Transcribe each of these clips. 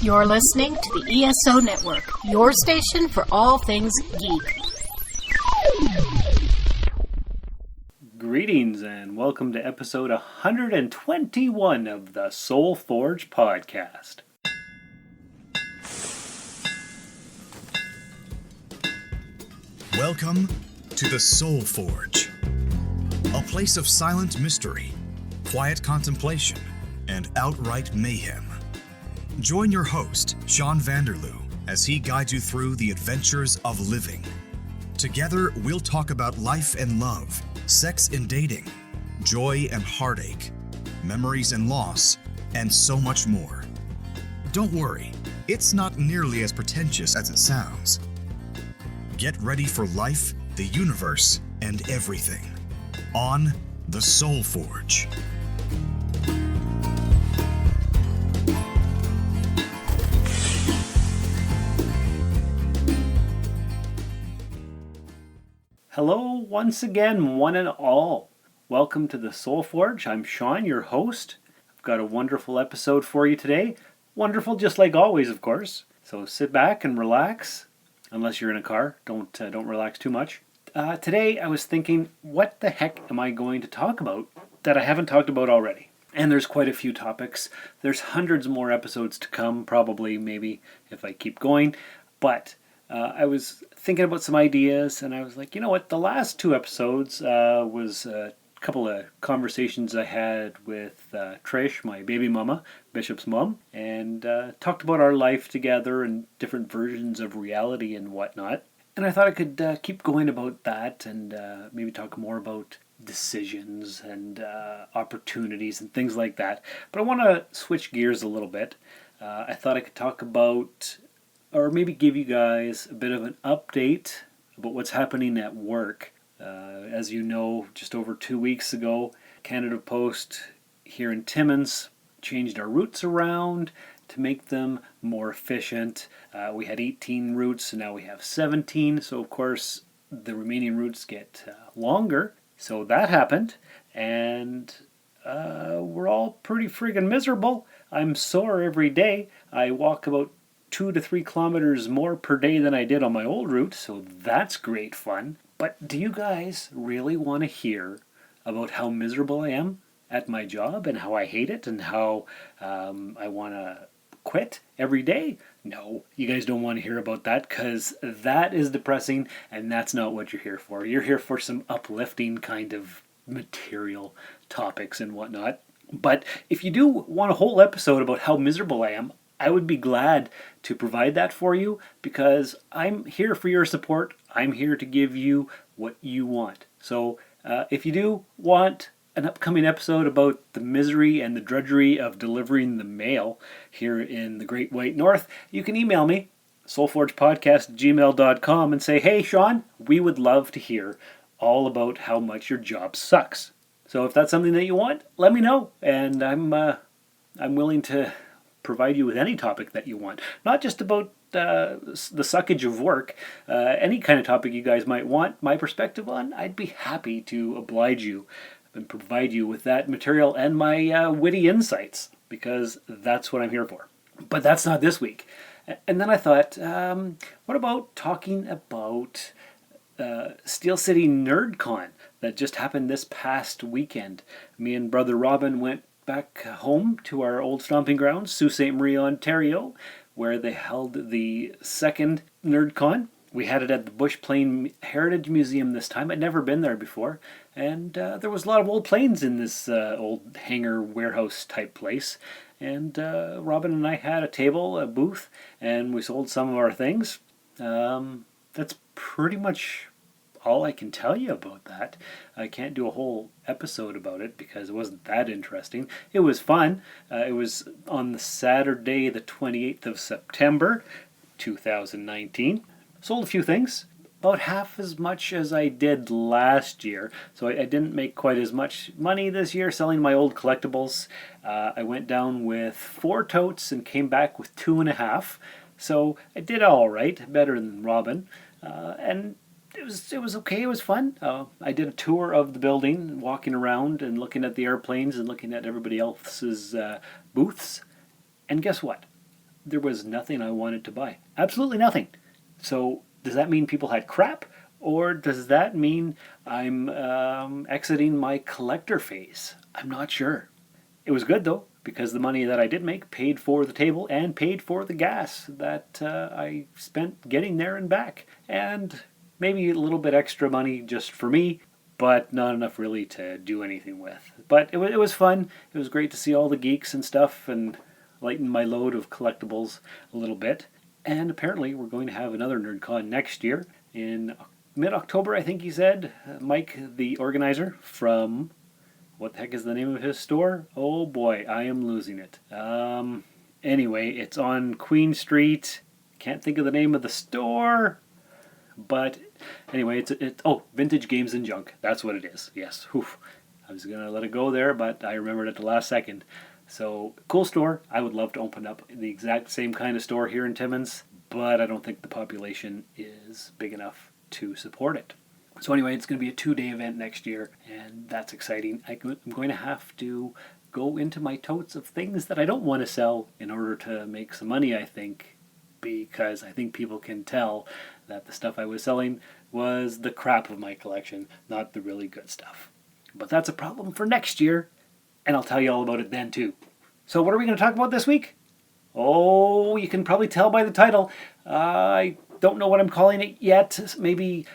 You're listening to the ESO Network, your station for all things geek. Greetings and welcome to episode 121 of the Soul Forge podcast. Welcome to the Soul Forge, a place of silent mystery, quiet contemplation, and outright mayhem. Join your host, Sean Vanderloo, as he guides you through the adventures of living. Together, we'll talk about life and love, sex and dating, joy and heartache, memories and loss, and so much more. Don't worry, it's not nearly as pretentious as it sounds. Get ready for life, the universe, and everything on the Soul Forge. Hello once again, one and all. Welcome to the Soul Forge. I'm Sean, your host. I've got a wonderful episode for you today. Wonderful just like always, of course. So sit back and relax. Unless you're in a car, don't relax too much. Today I was thinking, what the heck am I going to talk about that I haven't talked about already? And there's quite a few topics. There's hundreds more episodes to come, probably, maybe, if I keep going. But I was thinking about some ideas, and I was like, you know what? The last two episodes was a couple of conversations I had with Trish, my baby mama, Bishop's mom, and talked about our life together and different versions of reality and whatnot. And I thought I could keep going about that and maybe talk more about decisions and opportunities and things like that. But I want to switch gears a little bit. I thought I could talk about, or maybe give you guys a bit of an update about what's happening at work. As you know, just over 2 weeks ago, Canada Post here in Timmins changed our routes around to make them more efficient. We had 18 routes, and now we have 17. So, of course, the remaining routes get longer. So that happened, and we're all pretty friggin' miserable. I'm sore every day. I walk about 2 to 3 kilometers more per day than I did on my old route, so that's great fun. But do you guys really want to hear about how miserable I am at my job and how I hate it and how I want to quit every day? No, you guys don't want to hear about that because that is depressing and that's not what you're here for. You're here for some uplifting kind of material topics and whatnot. But if you do want a whole episode about how miserable I am, I would be glad to provide that for you because I'm here for your support. I'm here to give you what you want. So if you do want an upcoming episode about the misery and the drudgery of delivering the mail here in the Great White North, you can email me, soulforgepodcast@gmail.com, and say, hey, Sean, we would love to hear all about how much your job sucks. So if that's something that you want, let me know, and I'm willing to provide you with any topic that you want. Not just about the suckage of work, any kind of topic you guys might want my perspective on, I'd be happy to oblige you and provide you with that material and my witty insights, because that's what I'm here for. But that's not this week. And then I thought, what about talking about Steel City NerdCon that just happened this past weekend? Me and brother Robin went back home to our old stomping grounds, Sault Ste. Marie, Ontario, where they held the second NerdCon. We had it at the Bush Plane Heritage Museum this time. I'd never been there before. And there was a lot of old planes in this old hangar warehouse type place. And Robin and I had a table, a booth, and we sold some of our things. That's pretty much all I can tell you about that. I can't do a whole episode about it because it wasn't that interesting. It was fun. It was on the Saturday, the 28th of September, 2019. Sold a few things, about half as much as I did last year. So I didn't make quite as much money this year selling my old collectibles. I went down with 4 totes and came back with 2.5. So I did all right, better than Robin. And it was okay. It was fun. I did a tour of the building, walking around and looking at the airplanes and looking at everybody else's booths. And guess what? there was nothing I wanted to buy. Absolutely nothing. So does that mean people had crap? Or does that mean I'm exiting my collector phase? I'm not sure. It was good though, because the money that I did make paid for the table and paid for the gas that I spent getting there and back. And maybe a little bit extra money just for me, but not enough really to do anything with. But it was fun. It was great to see all the geeks and stuff and lighten my load of collectibles a little bit. And apparently we're going to have another NerdCon next year in mid-October, I think he said. Mike, the organizer from, what the heck is the name of his store? Oh boy, I am losing it. Anyway, it's on Queen Street. Can't think of the name of the store. But anyway, it's Vintage Games and Junk. That's what it is. Yes. Whew. I was going to let it go there, but I remembered at the last second. So, cool store. I would love to open up the exact same kind of store here in Timmins, but I don't think the population is big enough to support it. So anyway, it's going to be a 2-day event next year, and that's exciting. I'm going to have to go into my totes of things that I don't want to sell in order to make some money, I think, because I think people can tell that the stuff I was selling was the crap of my collection, not the really good stuff. But that's a problem for next year, and I'll tell you all about it then too. So what are we going to talk about this week? Oh, you can probably tell by the title. I don't know what I'm calling it yet. Maybe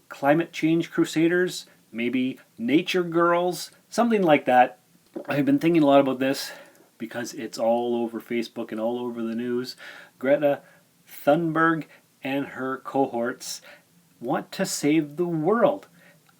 Climate Change Crusaders, maybe Nature Girls, something like that. I've been thinking a lot about this because it's all over Facebook and all over the news. Greta Thunberg and her cohorts want to save the world.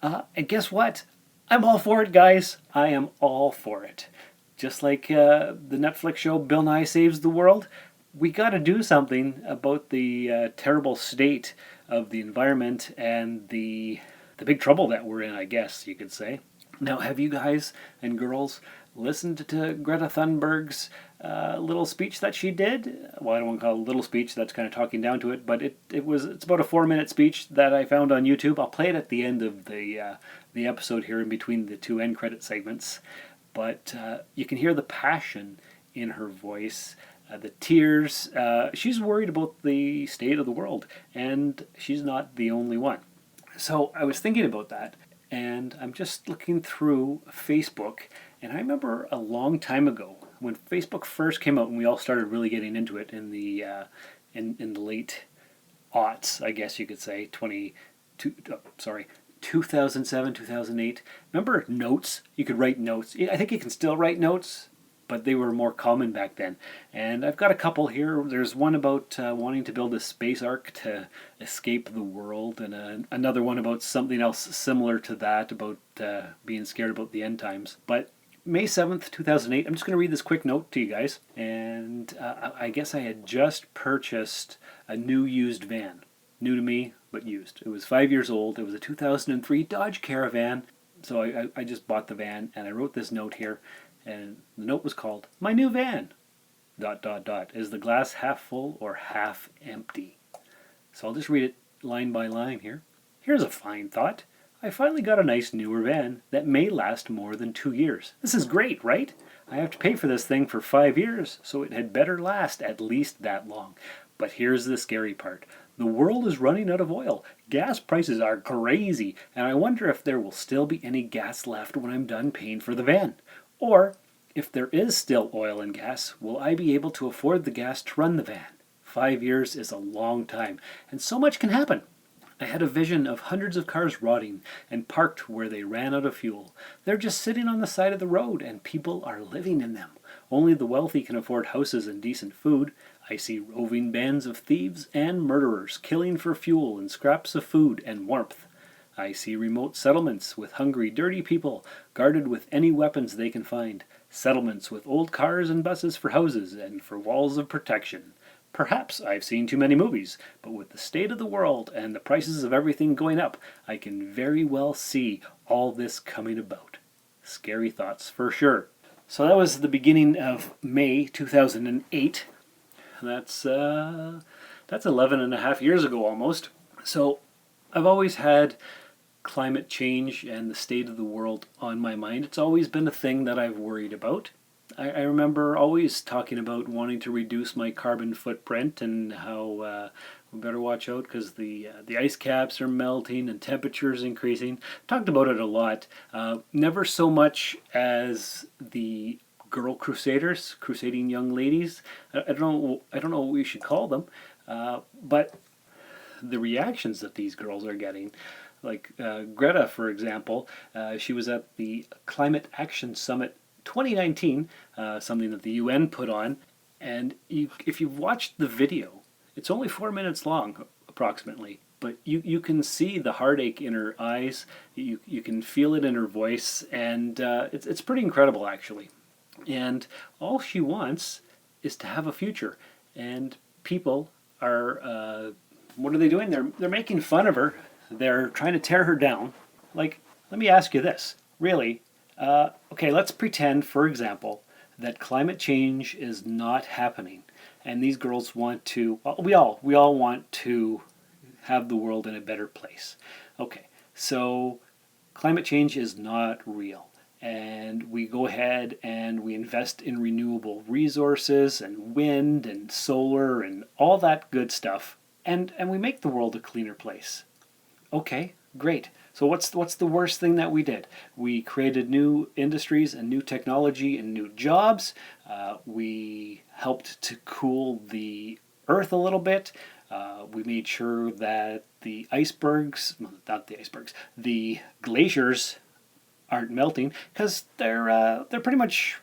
And guess what? I'm all for it, guys. I am all for it. Just like the Netflix show Bill Nye Saves the World, we got to do something about the terrible state of the environment and the big trouble that we're in, I guess you could say. Now, have you guys and girls listened to Greta Thunberg's little speech that she did? Well, I don't want to call it a little speech, that's kind of talking down to it, but it's about a 4-minute speech that I found on YouTube. I'll play it at the end of the episode here in between the 2 end credit segments. But you can hear the passion in her voice, the tears. She's worried about the state of the world, and she's not the only one. So I was thinking about that, and I'm just looking through Facebook, and I remember a long time ago when Facebook first came out, and we all started really getting into it in the late aughts, I guess you could say, 2007, 2008. Remember notes? You could write notes. I think you can still write notes, but they were more common back then. And I've got a couple here. There's one about wanting to build a space ark to escape the world, and another one about something else similar to that, about being scared about the end times. But May 7th, 2008, I'm just going to read this quick note to you guys. And I guess I had just purchased a new used van. New to me, but used. It was 5 years old. It was a 2003 Dodge Caravan. So I just bought the van, and I wrote this note here. And the note was called, "My new van, ... Is the glass half full or half empty?" So I'll just read it line by line here. "Here's a fine thought. I finally got a nice newer van that may last more than 2 years. This is great, right? I have to pay for this thing for 5 years, so it had better last at least that long. But here's the scary part. The world is running out of oil. Gas prices are crazy, and I wonder if there will still be any gas left when I'm done paying for the van. Or, if there is still oil and gas, will I be able to afford the gas to run the van? 5 years is a long time, and so much can happen. I had a vision of hundreds of cars rotting and parked where they ran out of fuel. They're just sitting on the side of the road, and people are living in them. Only the wealthy can afford houses and decent food. I see roving bands of thieves and murderers killing for fuel and scraps of food and warmth. I see remote settlements with hungry, dirty people, guarded with any weapons they can find. Settlements with old cars and buses for houses and for walls of protection. Perhaps I've seen too many movies, but with the state of the world and the prices of everything going up, I can very well see all this coming about." Scary thoughts for sure. So that was the beginning of May 2008. That's 11 and a half years ago almost. So I've always had climate change and the state of the world on my mind. It's always been a thing that I've worried about. I remember always talking about wanting to reduce my carbon footprint and how we better watch out because the ice caps are melting and temperatures increasing. Talked about it a lot. Never so much as the girl crusaders, crusading young ladies. I don't know what we should call them, but the reactions that these girls are getting. Like Greta, for example, she was at the Climate Action Summit 2019, something that the UN put on, and if you've watched the video, it's only 4 minutes long, approximately, but you can see the heartache in her eyes, you can feel it in her voice, and it's pretty incredible, actually. And all she wants is to have a future, and people are, what are they doing? They're making fun of her, they're trying to tear her down. Like, let me ask you this, really, okay, let's pretend, for example, that climate change is not happening, and these girls want to. Well, we all want to have the world in a better place. Okay, so climate change is not real, and we go ahead and we invest in renewable resources and wind and solar and all that good stuff, and we make the world a cleaner place. Okay, great. So what's the worst thing that we did? We created new industries and new technology and new jobs. We helped to cool the earth a little bit. We made sure that the glaciers aren't melting because they're pretty much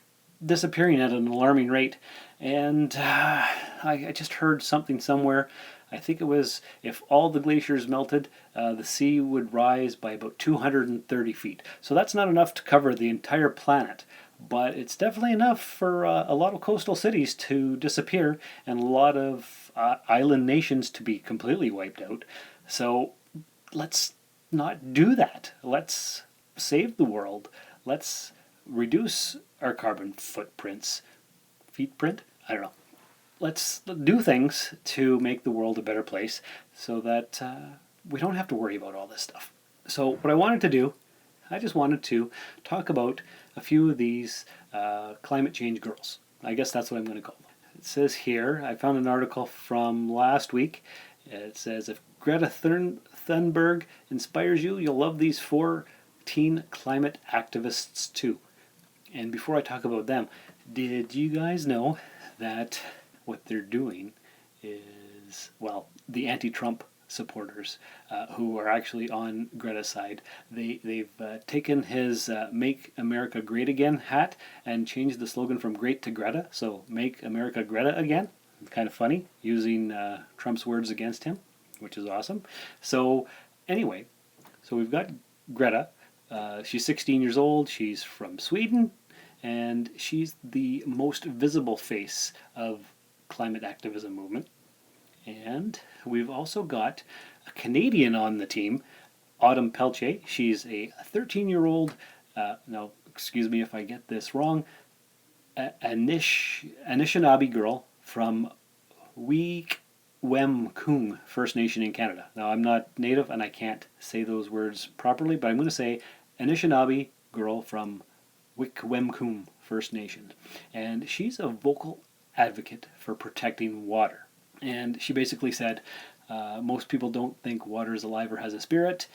disappearing at an alarming rate. And I just heard something somewhere. I think it was if all the glaciers melted, the sea would rise by about 230 feet. So that's not enough to cover the entire planet, but it's definitely enough for a lot of coastal cities to disappear and a lot of island nations to be completely wiped out. So let's not do that. Let's save the world. Let's reduce our carbon footprints. Feetprint? I don't know. Let's do things to make the world a better place so that we don't have to worry about all this stuff. So what I wanted to do, I just wanted to talk about a few of these climate change girls. I guess that's what I'm going to call them. It says here, I found an article from last week. It says, if Greta Thunberg inspires you, you'll love these 4 teen climate activists too. And before I talk about them, did you guys know that what they're doing is, well, the anti-Trump supporters who are actually on Greta's side, they've taken his Make America Great Again hat and changed the slogan from Great to Greta, so Make America Greta Again. It's kind of funny, using Trump's words against him, which is awesome. So anyway, so we've got Greta. She's 16 years old, she's from Sweden, and she's the most visible face of climate activism movement. And we've also got a Canadian on the team, Autumn Pelche. She's a 13-year-old, now excuse me if I get this wrong, Anishinaabe girl from Wecwemkoong First Nation in Canada. Now I'm not native and I can't say those words properly, but I'm going to say Anishinaabe girl from Wecwemkoong First Nation. And she's a vocal advocate for protecting water. And she basically said, most people don't think water is alive or has a spirit,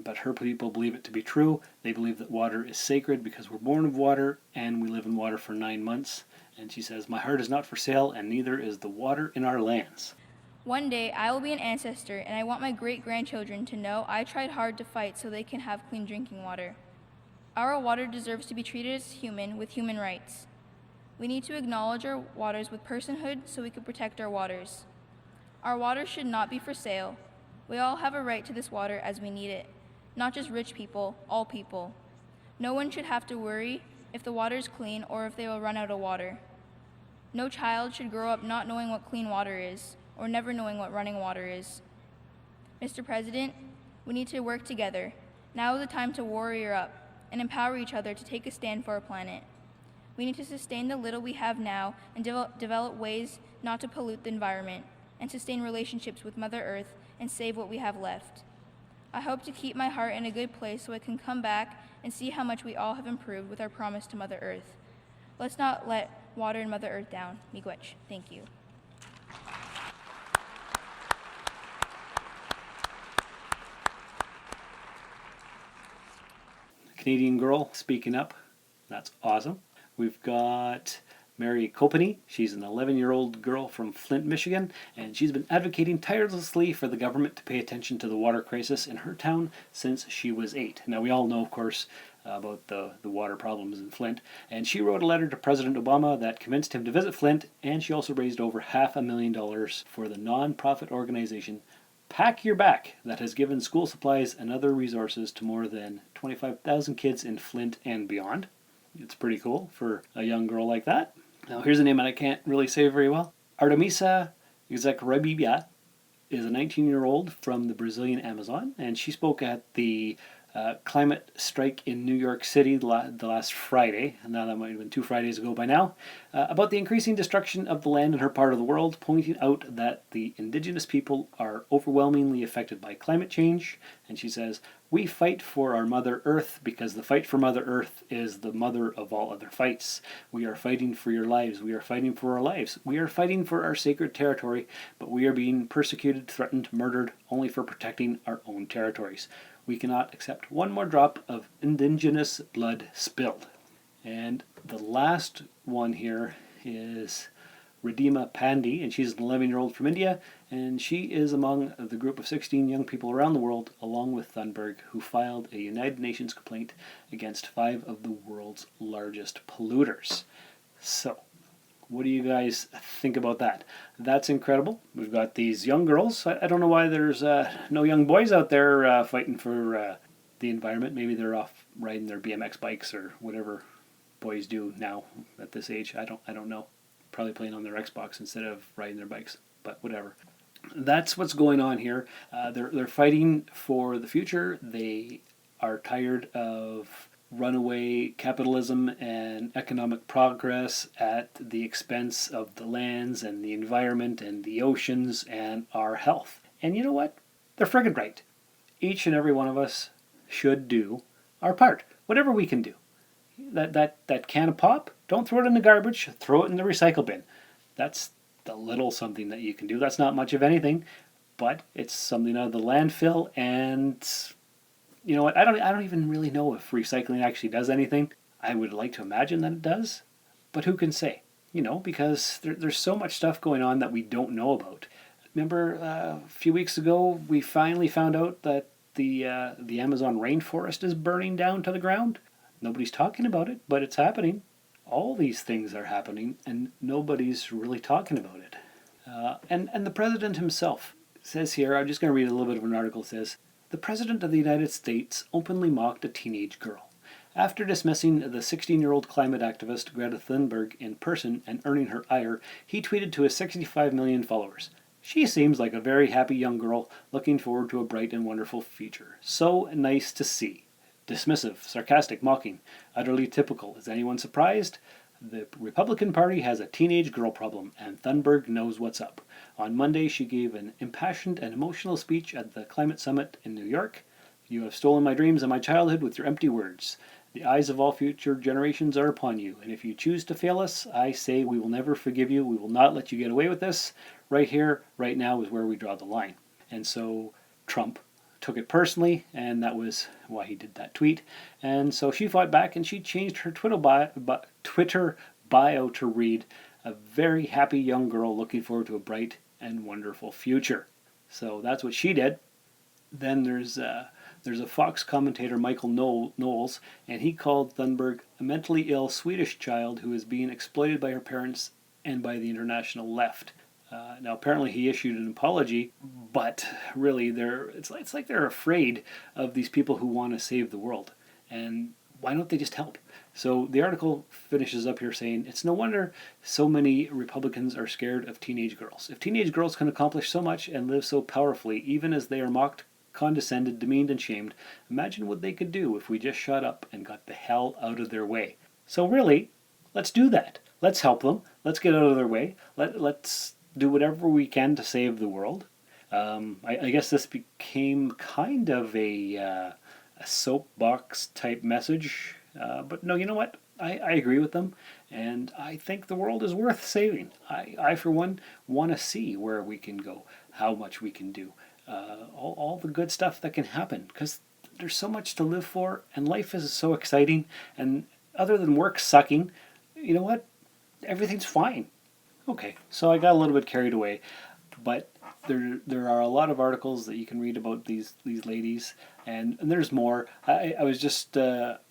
but her people believe it to be true. They believe that water is sacred because we're born of water and we live in water for 9 months. And she says, my heart is not for sale and neither is the water in our lands. One day I will be an ancestor and I want my great-grandchildren to know I tried hard to fight so they can have clean drinking water. Our water deserves to be treated as human with human rights. We need to acknowledge our waters with personhood so we can protect our waters. Our water should not be for sale. We all have a right to this water as we need it, not just rich people, all people. No one should have to worry if the water is clean or if they will run out of water. No child should grow up not knowing what clean water is or never knowing what running water is. Mr. President, we need to work together. Now is the time to warrior up and empower each other to take a stand for our planet. We need to sustain the little we have now and develop ways not to pollute the environment and sustain relationships with Mother Earth and save what we have left. I hope to keep my heart in a good place so I can come back and see how much we all have improved with our promise to Mother Earth. Let's not let water and Mother Earth down. Miigwech. Thank you. Canadian girl speaking up. That's awesome. We've got Mary Copany. She's an 11-year-old girl from Flint, Michigan, and she's been advocating tirelessly for the government to pay attention to the water crisis in her town since she was 8. Now, we all know, of course, about the water problems in Flint, and she wrote a letter to President Obama that convinced him to visit Flint, and she also raised over $500,000 for the non-profit organization Pack Your Back that has given school supplies and other resources to more than 25,000 kids in Flint and beyond. It's pretty cool for a young girl like that. Now, here's a name that I can't really say very well. Artemisa Izacaribia is a 19-year-old from the Brazilian Amazon, and she spoke at the climate strike in New York City the last Friday, and now that might have been 2 Fridays ago by now, about the increasing destruction of the land in her part of the world, pointing out that the indigenous people are overwhelmingly affected by climate change. And she says, "We fight for our Mother Earth because the fight for Mother Earth is the mother of all other fights. We are fighting for your lives. We are fighting for our lives. We are fighting for our sacred territory, but we are being persecuted, threatened, murdered only for protecting our own territories. We cannot accept one more drop of indigenous blood spilled." And the last one here is Redima Pandey, and she's an 11-year-old from India, and she is among the group of 16 young people around the world, along with Thunberg, who filed a United Nations complaint against 5 of the world's largest polluters. So, what do you guys think about that? That's incredible. We've got these young girls. I don't know why there's no young boys out there fighting for the environment. Maybe they're off riding their BMX bikes or whatever boys do now at this age. I don't know. Probably playing on their Xbox instead of riding their bikes, but whatever. That's what's going on here. They're fighting for the future. They are tired of runaway capitalism and economic progress at the expense of the lands and the environment and the oceans and our health. And you know what? They're friggin' right. Each and every one of us should do our part, whatever we can do. That can of pop, don't throw it in the garbage, throw it in the recycle bin. That's the little something that you can do. That's not much of anything, but it's something out of the landfill. And you know what? I don't even really know if recycling actually does anything. I would like to imagine that it does, but who can say? You know, because there's so much stuff going on that we don't know about. Remember a few weeks ago, we finally found out that the Amazon rainforest is burning down to the ground. Nobody's talking about it, but it's happening. All these things are happening, and nobody's really talking about it. And the president himself says here, I'm just going to read a little bit of an article. It says, "The President of the United States openly mocked a teenage girl. After dismissing the 16-year-old climate activist Greta Thunberg in person and earning her ire, he tweeted to his 65 million followers, 'She seems like a very happy young girl, looking forward to a bright and wonderful future. So nice to see.' Dismissive, sarcastic, mocking, utterly typical. Is anyone surprised? The Republican Party has a teenage girl problem, and Thunberg knows what's up. On Monday, she gave an impassioned and emotional speech at the Climate Summit in New York. 'You have stolen my dreams and my childhood with your empty words. The eyes of all future generations are upon you, and if you choose to fail us, I say we will never forgive you. We will not let you get away with this. Right here, right now is where we draw the line.'" And so Trump took it personally, and that was why he did that tweet. And so she fought back, and she changed her Twitter bio to read, "A very happy young girl looking forward to a bright and wonderful future." So that's what she did. Then there's a Fox commentator, Michael Knowles, and he called Thunberg a mentally ill Swedish child who is being exploited by her parents and by the international left. Now, apparently he issued an apology, but really it's like they're afraid of these people who want to save the world. And why don't they just help? So the article finishes up here saying, "It's no wonder so many Republicans are scared of teenage girls. If teenage girls can accomplish so much and live so powerfully, even as they are mocked, condescended, demeaned, and shamed, imagine what they could do if we just shut up and got the hell out of their way." So really, let's do that. Let's help them. Let's get out of their way. Let's do whatever we can to save the world. I guess this became kind of a soapbox type message, but no, you know what? I agree with them, and I think the world is worth saving. I for one, want to see where we can go, how much we can do, all the good stuff that can happen, because there's so much to live for, and life is so exciting, and other than work sucking, you know what? Everything's fine. Okay, so I got a little bit carried away, but there are a lot of articles that you can read about these ladies, and there's more. I was just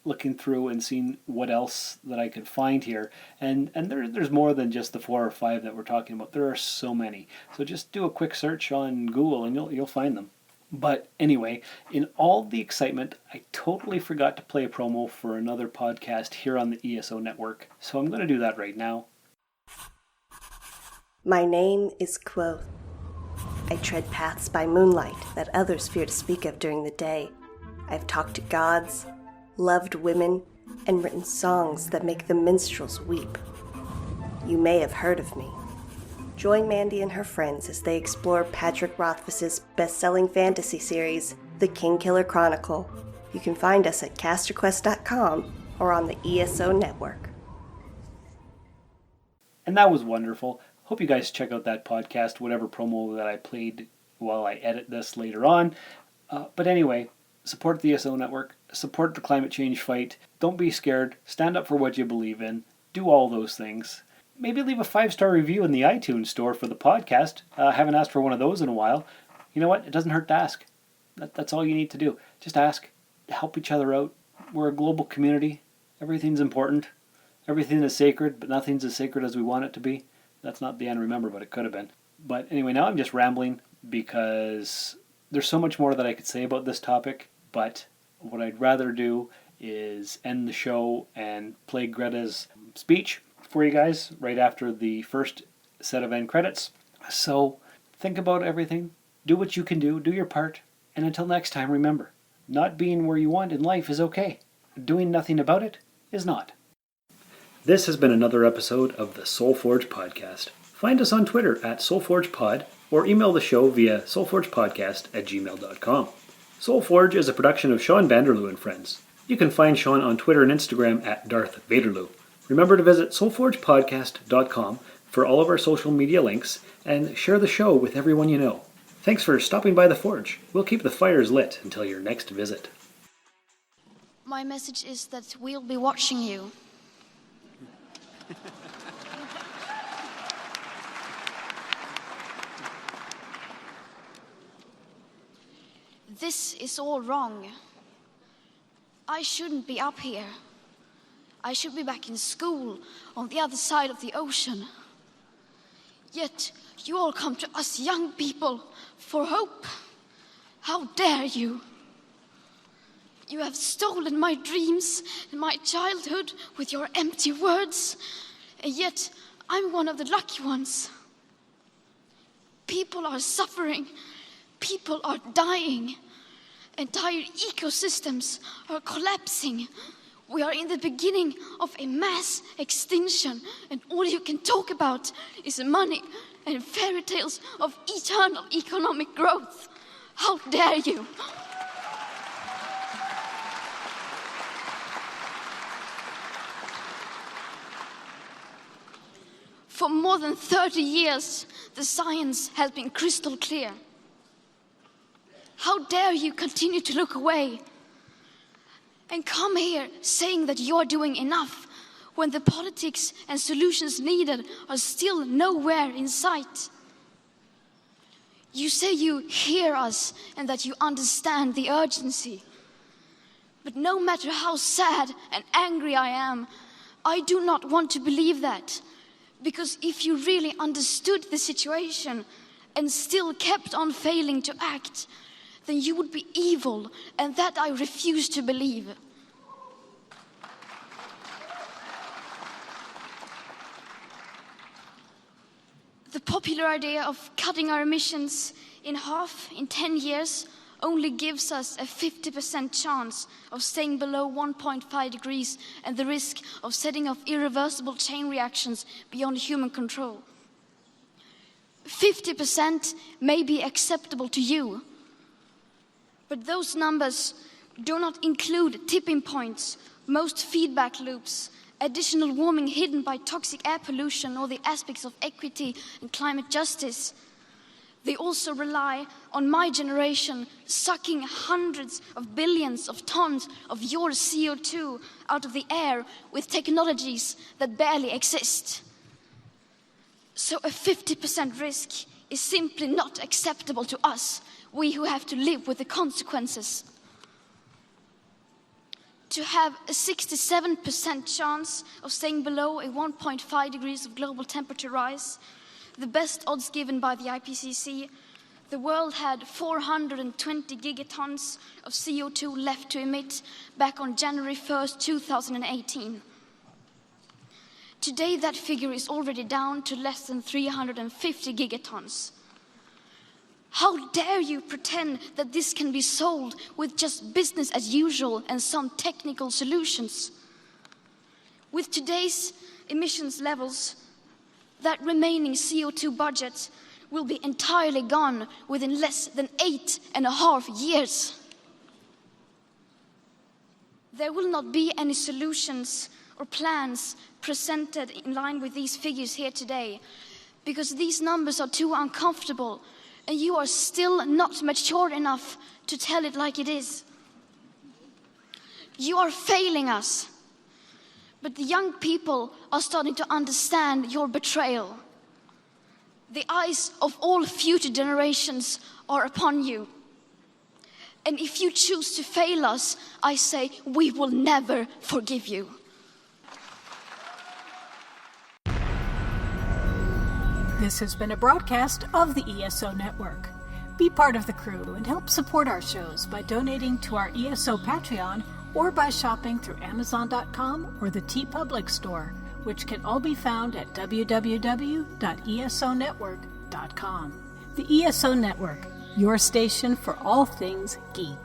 looking through and seeing what else that I could find here, and there's more than just the 4 or 5 that we're talking about. There are so many. So just do a quick search on Google and you'll find them. But anyway, in all the excitement, I totally forgot to play a promo for another podcast here on the ESO network, so I'm going to do that right now. My name is Quoth. I tread paths by moonlight that others fear to speak of during the day. I've talked to gods, loved women, and written songs that make the minstrels weep. You may have heard of me. Join Mandy and her friends as they explore Patrick Rothfuss's best-selling fantasy series, The Kingkiller Chronicle. You can find us at casterquest.com or on the ESO network. And that was wonderful. Hope you guys check out that podcast, whatever promo that I played while I edit this later on. But anyway, support the ESO network, support the climate change fight, don't be scared, stand up for what you believe in, do all those things. Maybe leave a 5-star review in the iTunes store for the podcast. I haven't asked for one of those in a while. You know what? It doesn't hurt to ask. That's all you need to do. Just ask. Help each other out. We're a global community. Everything's important. Everything is sacred, but nothing's as sacred as we want it to be. That's not the end, remember, but it could have been. But anyway, now I'm just rambling because there's so much more that I could say about this topic, but what I'd rather do is end the show and play Greta's speech for you guys right after the first set of end credits. So think about everything, do what you can do your part, and until next time, remember, not being where you want in life is okay. Doing nothing about it is not. This has been another episode of the SoulForge Podcast. Find us on Twitter at SoulForgePod or email the show via soulforgepodcast@gmail.com. SoulForge is a production of Sean Vanderloo and Friends. You can find Sean on Twitter and Instagram at Darth Vaderloo. Remember to visit soulforgepodcast.com for all of our social media links and share the show with everyone you know. Thanks for stopping by the Forge. We'll keep the fires lit until your next visit. My message is that we'll be watching you. This is all wrong. I shouldn't be up here. I should be back in school on the other side of the ocean. Yet you all come to us young people for hope. How dare you? You have stolen my dreams and my childhood with your empty words, and yet I'm one of the lucky ones. People are suffering. People are dying. Entire ecosystems are collapsing. We are in the beginning of a mass extinction, and all you can talk about is money and fairy tales of eternal economic growth. How dare you? For more than 30 years, the science has been crystal clear. How dare you continue to look away and come here saying that you're doing enough when the politics and solutions needed are still nowhere in sight? You say you hear us and that you understand the urgency. But no matter how sad and angry I am, I do not want to believe that. Because if you really understood the situation and still kept on failing to act, then you would be evil, and that I refuse to believe. The popular idea of cutting our emissions in half in 10 years only gives us a 50% chance of staying below 1.5 degrees and the risk of setting off irreversible chain reactions beyond human control. 50% may be acceptable to you, but those numbers do not include tipping points, most feedback loops, additional warming hidden by toxic air pollution or the aspects of equity and climate justice. They also rely on my generation sucking hundreds of billions of tons of your CO2 out of the air with technologies that barely exist. So a 50% risk is simply not acceptable to us, we who have to live with the consequences. To have a 67% chance of staying below a 1.5 degrees of global temperature rise, the best odds given by the IPCC, the world had 420 gigatons of CO2 left to emit back on January 1st, 2018. Today, that figure is already down to less than 350 gigatons. How dare you pretend that this can be solved with just business as usual and some technical solutions? With today's emissions levels, that remaining CO2 budget will be entirely gone within less than 8.5 years. There will not be any solutions or plans presented in line with these figures here today, because these numbers are too uncomfortable and you are still not mature enough to tell it like it is. You are failing us. But the young people are starting to understand your betrayal. The eyes of all future generations are upon you. And if you choose to fail us, I say we will never forgive you. This has been a broadcast of the ESO Network. Be part of the crew and help support our shows by donating to our ESO Patreon or by shopping through Amazon.com or the TeePublic store, which can all be found at www.esonetwork.com. The ESO Network, your station for all things geek.